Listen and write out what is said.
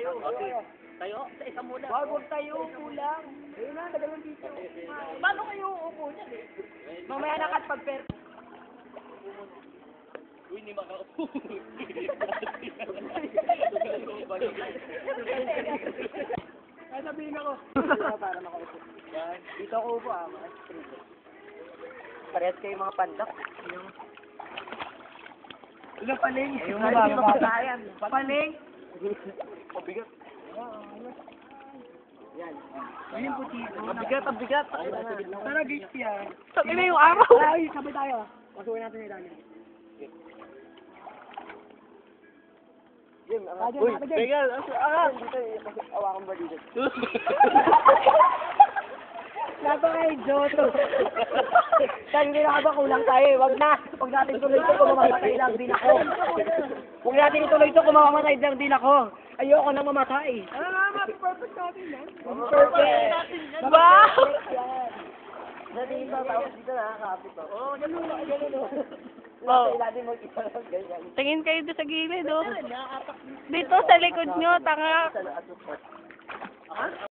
kayo. Tayo, sa isang muna. Huwag tayo, upo lang. Ayun na, nagalang dito. Paano kayo uupo niyan eh? Mamaya na kat pag-per. Uy, hindi makaupo. Ay, sabihin ako. Para makaupo. Yan. Dito ako upo ah. Parehas kayo mga pandak. Ano paling? Yung mga yan. Paling. Pabigat. Yan. Ayun po tito. Ang bigat. Tara guys yan. Sabi na yung araw. Ay, sabay tayo. Pasukin natin yung dali. Jim, Uy, Jim. teka. Dito, awakan ba dito? Lato kay Joto. Saan hindi na ba kulang tayo eh. Wag na. Huwag natin tuloy ito kung mamamatay lang din ako. Huwag natin ituloy ito kung mamamatay lang din ako. Ayoko nang mamatay. Ano nga, perfect natin yan. Perfect. Wow! Dito, tapos dito nakakapit to. Oo, ganun. Oh. Natin mo isa lang ganyan. Tingin kayo doon sa gilid, oh. Dito sa likod nyo, tanga. Sa lahat ng